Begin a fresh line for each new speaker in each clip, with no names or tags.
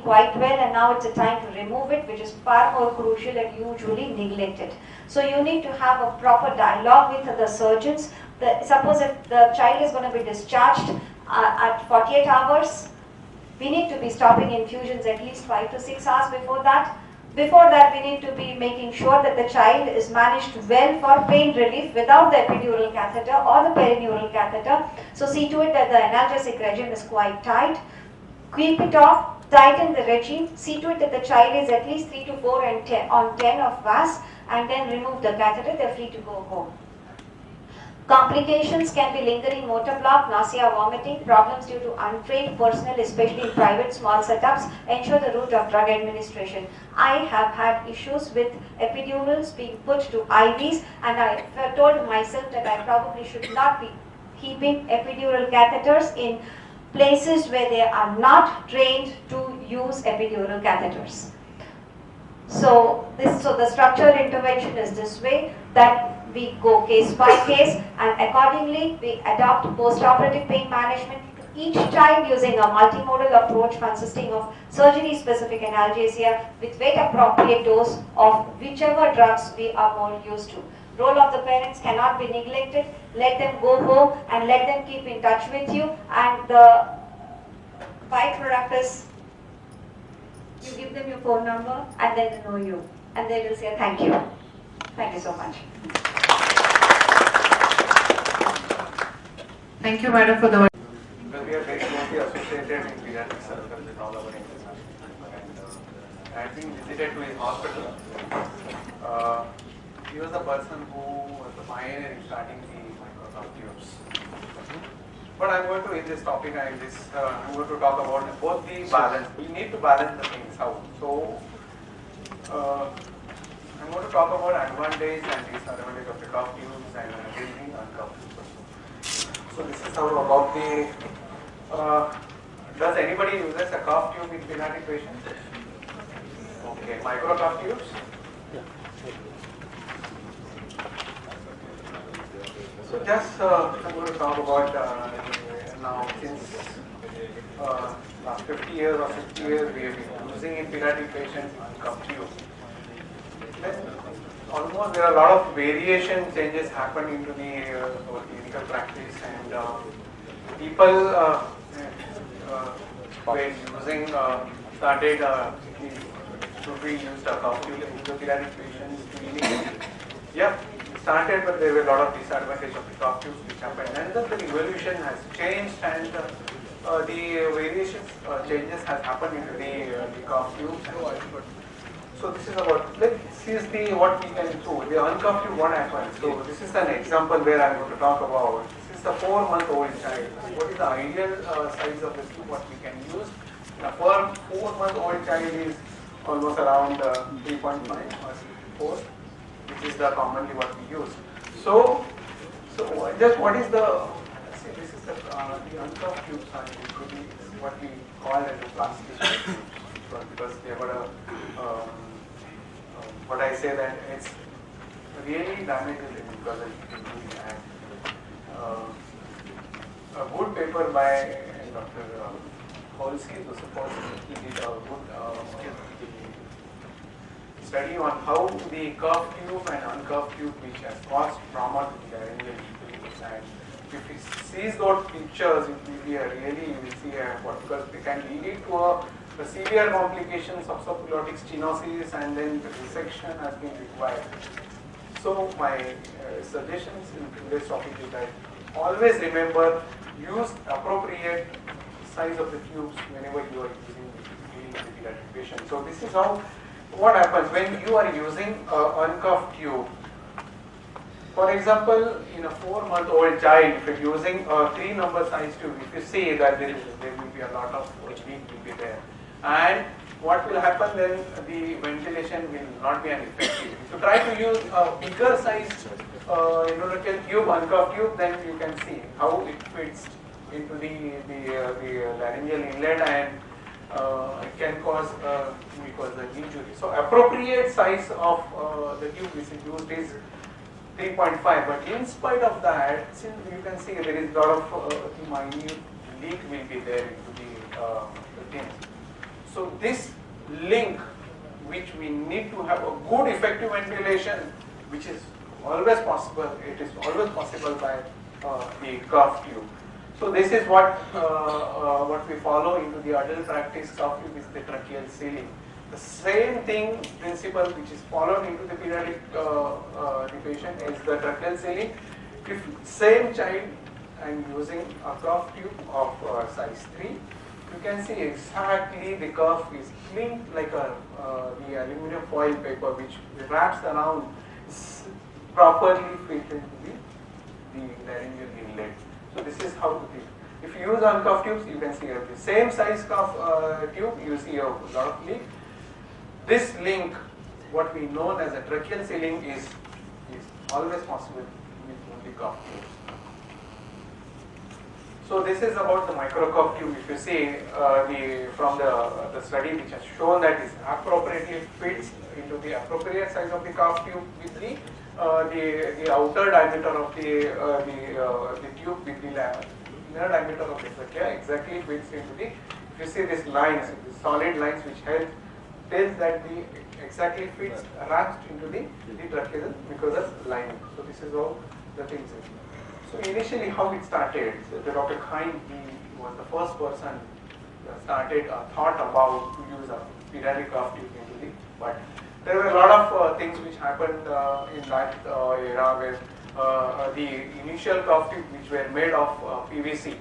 quite well, and now it's a time to remove it, which is far more crucial and usually neglected. So you need to have a proper dialogue with the surgeons. Suppose if the child is going to be discharged at 48 hours, we need to be stopping infusions at least 5 to 6 hours before that. Before that, we need to be making sure that the child is managed well for pain relief without the epidural catheter or the perineural catheter. So see to it that the analgesic regime is quite tight. Keep it off, tighten the regime, see to it that the child is at least 3 to 4 and 10 on 10 of VAS, and then remove the catheter, they're free to go home. Complications can be lingering motor block, nausea, vomiting, problems due to untrained personnel, especially in private small setups. Ensure the route of drug administration. I have had issues with epidurals being put to IVs, and I told myself that I probably should not be keeping epidural catheters in places where they are not trained to use epidural catheters. So the structural intervention is this way, that we go case by case, and accordingly we adopt post-operative pain management to each child using a multimodal approach consisting of surgery-specific analgesia with weight-appropriate dose of whichever drugs we are more used to. Role of the parents cannot be neglected. Let them go home and let them keep in touch with you, and the byproduct is you give them your phone number and then they know you, and they will say thank you. Thank you so much.
Thank you, madam, for the.
Well, we are very closely associated in pediatric circles with all our international, and I have been visited to his hospital. He was the person who was the pioneer in starting the microscope tubes. But I'm going to, in this topic, I'm going to talk about both the balance. We need to balance the things out. So, I'm going to talk about advantage and disadvantage of the cuff tubes and building uncuffed tubes. So this is how about the, does anybody use a cuff tube in pediatric patients? Okay, micro cuff tubes? So just I'm going to talk about now since last 50 years or 60 years we have been using in pediatric patients cuff tube. Almost there are a lot of variation changes happen into the clinical practice, and people were using started to be used a cuff tube in pediatric patients. Yeah. Started, but there were a lot of disadvantages of the cuff tubes which happened, and then the evolution has changed, and the variations changes has happened into the cuff tubes. So this is about, let's see the what we can do. The uncuffed tube, what happens? So this is an example where I'm going to talk about. This is the 4-month-old child. What is the ideal size of the tube what we can use? A 4-month-old child is almost around 3.5 or 4. Which is the commonly what we use. So just what is the, see, this is the uncuffed tubes are usually what we call as a plastic tubes, because they have got a, what I say that it's really damages it because and a good paper by Dr. Holsky, who supposedly did a good study on how the cuff tube and uncuffed tube which has caused trauma to the laryngeal tubes, and if you see those pictures, it will be a really, you will see what, because they can lead to a severe complications of subglottic stenosis, and then the resection has been required. So my suggestions in today's topic is that always remember, use appropriate size of the tubes whenever you are using the pediatric patient. So this is how. What happens when you are using an uncuffed tube? For example, in a 4-month-old child, if you're using a 3-number size tube, if you see that there will be a lot of leak will be there, and what will happen then? The ventilation will not be an effective. If you try to use a bigger sized intrathecal tube, uncuffed tube, then you can see how it fits into the laryngeal inlet, and it can cause an injury. So appropriate size of the tube which is used is 3.5, but in spite of that, since you can see there is a lot of minute leak will be there into the thing. So this link, which we need to have a good effective ventilation, which is always possible, it is always possible by the cuff tube. So this is what we follow into the adult practice. Cuff tube is the tracheal sealing. The same thing principle which is followed into the pediatric patient is the tracheal sealing. If same child I am using a cuff tube of size 3, you can see exactly the cuff is linked like the aluminum foil paper which wraps around, properly fit into the laryngeal inlet. So this is how to think. If you use uncuffed tubes, you can see the same size cuff tube, you see a lot of leak. This link, what we know as a tracheal sealing, is always possible with only cuff tubes. So this is about the microcuff tube. If you see from the study which has shown that it appropriately fits into the appropriate size of the cuff tube with the outer diameter of the tube with the inner diameter of the trachea exactly fits into the. If you see these lines, the solid lines which tells that the exactly fits wrapped into the tracheal mucosal lining. So this is how the things is. So initially how it started, so the Dr. Kine, he was the first person started thought about to use a pediatric cuff tube into the butt. There were a lot of things which happened in that era where the initial cuff tube which were made of PVC,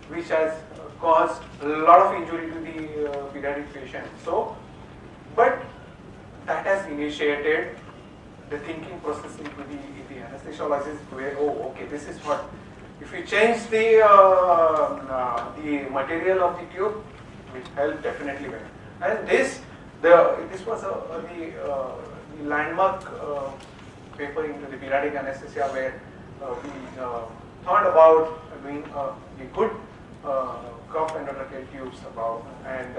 which has caused a lot of injury to the pediatric patient. So, but that has initiated the thinking process into the anesthesiologist where, oh, okay, this is what, if you change the material of the tube, which help definitely well. And this was the landmark paper into the pediatric anesthesia where we thought about doing the good cuff endotracheal tubes about, and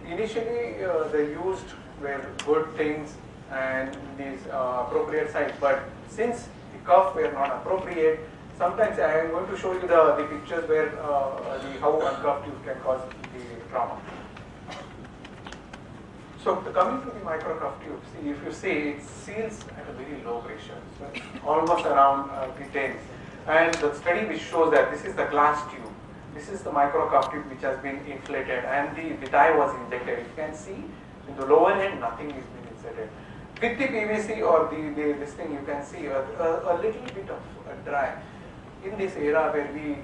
initially they used were good things and these appropriate size, but since the cuff were not appropriate, sometimes I am going to show you the pictures where how uncuffed tube can cause the trauma. So coming to the microcuff tube, see, if you see, it seals at a very low pressure, so almost around the tens. And the study which shows that this is the glass tube, this is the microcuff tube which has been inflated, and the dye was injected. You can see in the lower end nothing is being inserted. With the PVC or this thing, you can see a little bit of dry. In this era where we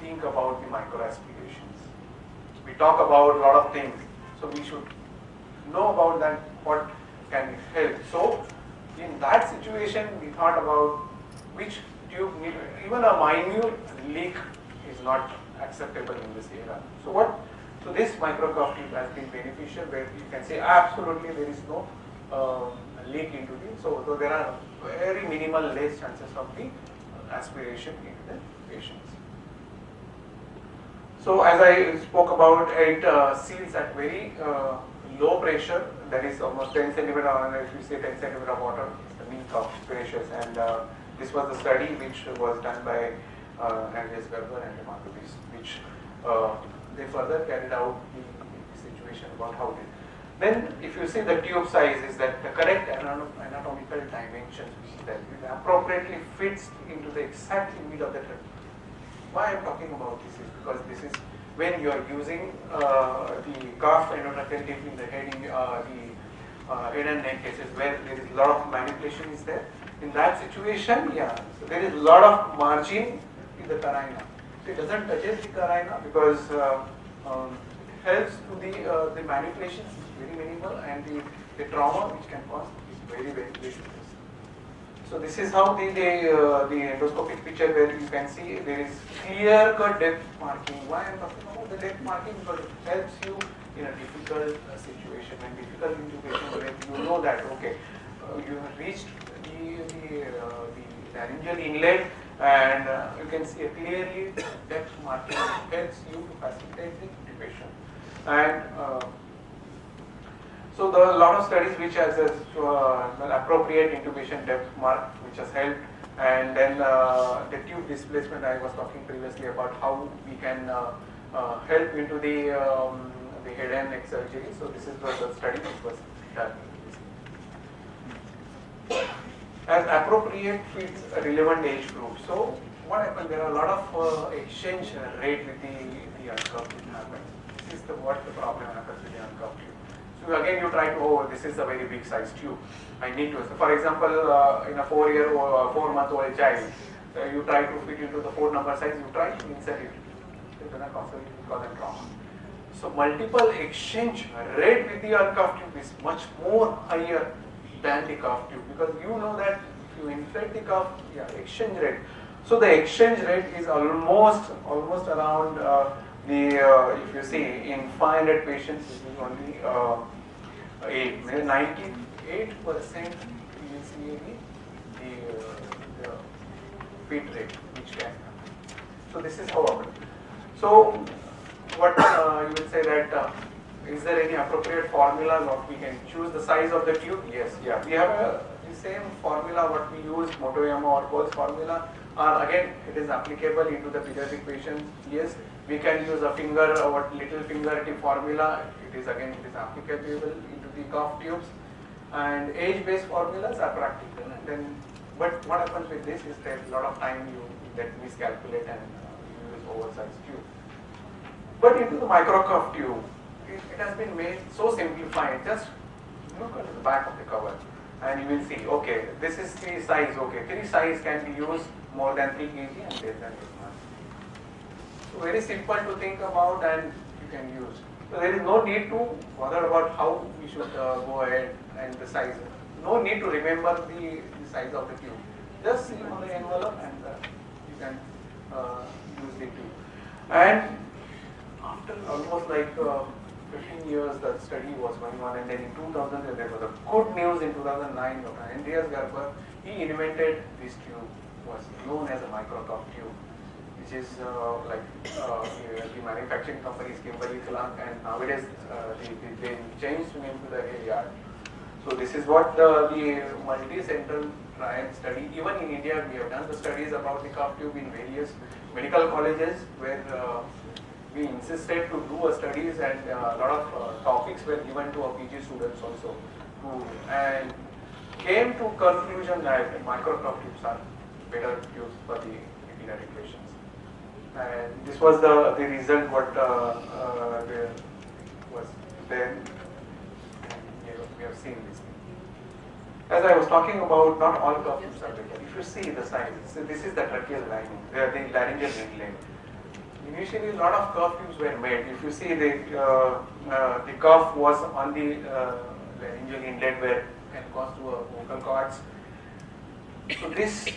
think about the microaspirations, we talk about a lot of things, so we should know about that, what can help. So in that situation, we thought about which tube need, even a minute leak is not acceptable in this era. So this microcuff tube has been beneficial, where you can say absolutely there is no leak into the, so there are very minimal less chances of the aspiration into the patients. So as I spoke about, it seals at very low pressure, that is almost 10 centimeter, or if you say 10 centimeter of water, it's the mean cuff pressures. And this was the study which was done by Anaesthesia-7 and Marcus, which they further carried out the situation about how they. Then if you see the tube size is that the correct anatomical dimensions, which is that it appropriately fits into the exact limit of the trachea. Why I am talking about this is because this is when you are using the cuff endotracheal tube in the head, in the head and neck cases where there is a lot of manipulation is there. In that situation, yeah, so there is a lot of margin in the carina. So it doesn't touch the carina because it helps to the manipulations is very minimal, and the trauma which can cause is very, very less. So this is how the endoscopic picture where you can see there is clear-cut depth marking. Why I am talking about the depth marking? Because it helps you in a difficult situation and difficult intubation where you know that okay, you have reached the laryngeal inlet, and you can see a clearly depth marking helps you to facilitate the intubation. And so there are a lot of studies which has an appropriate intubation depth mark, which has helped, and then the tube displacement I was talking previously about how we can help into the the head and neck surgery. So this is the study which was done. As appropriate fits a relevant age group. So what happened? There are a lot of exchange rate with the uncuffed tube happen. This is what the problem happens with the uncuffed tube. So again, you try to, oh, this is a very big size tube. I need to. So for example, in a 4-year or 4-month-old child, you try to fit into the 4 number size. You try to insert it. It doesn't cause a trauma. So multiple exchange rate with the uncuffed tube is much more higher than the cuff tube, because you know that if you inflate the cuff, exchange rate. So the exchange rate is almost around if you see in 500 patients, it is only 98% you will see the fit rate which can happen. So this is how often. So what you will say that is there any appropriate formula what we can choose the size of the tube? Yes, we have the same formula what we use, Motoyama or Cole's formula. Again, it is applicable into the pediatric patients. Yes, we can use a finger or little finger tip formula. It is applicable into the cuff tubes, and age-based formulas are practical. And then, but what happens with this is that a lot of time you get miscalculate and you use oversized tube. But into the micro cuff tube, it has been made so simplified. Just look at the back of the cover and you will see, okay, this is the size, okay, 3 size can be used more than 3 kg and less than 8 months. So very simple to think about and you can use. So there is no need to bother about how we should go ahead and the size. No need to remember the size of the tube. Just see on the envelope and you can use the tube. And after almost like 15 years the study was going on, and then in 2000 there was a good news in 2009. Dr. Andreas Gerber, he invented this tube, was known as a micro cuff tube, which is the manufacturing company is Kimberly-Clark, and nowadays they changed the name to the Hilliard. So this is what the multi-central trial study. Even in India, we have done the studies about the cuff tube in various medical colleges where we insisted to do studies, and a lot of topics were given to our PG students also, and came to conclusion that micro cuff tubes are better tubes for the pediatric patients. And this was the result what was then, and we have seen this. As I was talking about, not all cuff tubes are better. If you see the size, so this is the tracheal lining, the laryngeal inlet. Initially, a lot of cuff tubes were made. If you see the cuff was on the laryngeal inlet where it can cause to vocal cords. So this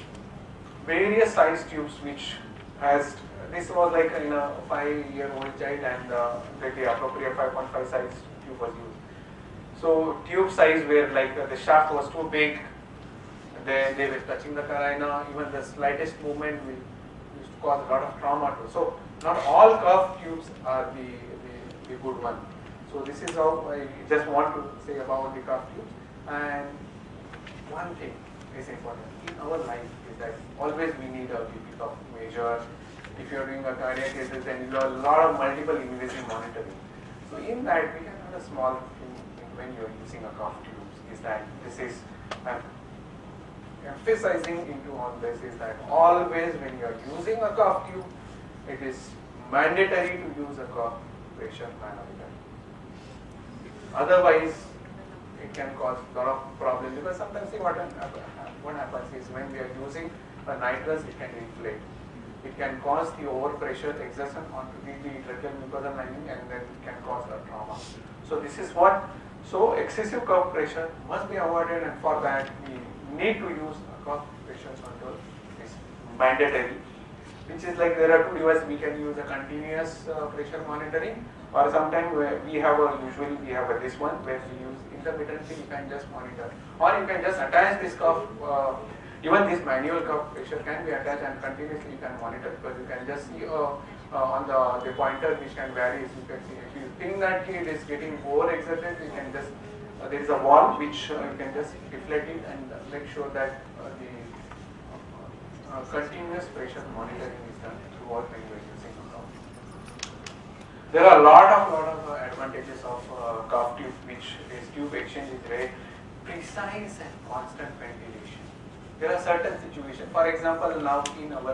various size tubes which has, this was like in a 5-year-old child, and the appropriate 5.5 size tube was used. So tube size where like the shaft was too big, they were touching the carina, even the slightest movement used to cause a lot of trauma too. So not all cuff tubes are the good one. So this is how I just want to say about the cuff tubes. And one thing is important in our life is that always we need a BP cuff measure. If you are doing a cardiac cases, then you have a lot of multiple invasive monitoring. So in that we can have a small thing when you are using a cuff tubes is that this is emphasizing into on this is that always when you are using a cuff tube, it is mandatory to use a cuff pressure manometer. Otherwise, it can cause a lot of problems, because sometimes what happens is when we are using a nitrous, it can inflate. It can cause the overpressure exertion onto the tracheal mucosal lining, and then it can cause a trauma. So this is what, so excessive cuff pressure must be avoided, and for that we need to use a cuff pressure control. Is mandatory. Which is like there are 2 devices. We can use a continuous pressure monitoring, or sometimes we have usually we have this one where we use intermittently. You can just monitor, or you can just attach this cuff. Even this manual cuff pressure can be attached, and continuously you can monitor, because you can just see on the pointer which can vary. You can see if you think that it is getting overexerted, you can just there is a wall which you can just deflate it and make sure that the continuous pressure monitoring is done throughout when you are using a cuff. There are a lot of advantages of cough tube, which is tube exchange is very precise and constant ventilation. There are certain situations, for example, now in our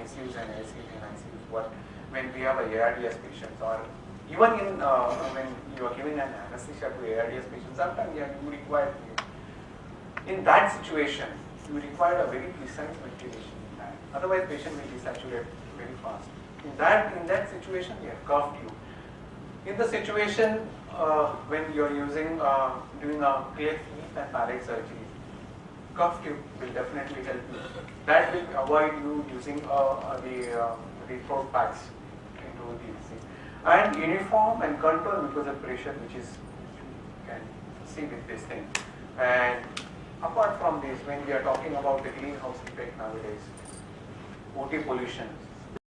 ICUs and ICUs, when we have a ARDS patients, or even in when you are giving an anesthesia to ARDS patients, sometimes you require, in that situation, you require a very precise ventilation. Otherwise, patient will desaturate very fast. In that situation, we have cough tube. In the situation when you are doing a cleft lip and palate surgery, cough tube will definitely help you. That will avoid you using the throat packs into the thing. And uniform and control mucosal pressure, which is you can see with this thing. And apart from this, when we are talking about the greenhouse effect nowadays, OT pollution.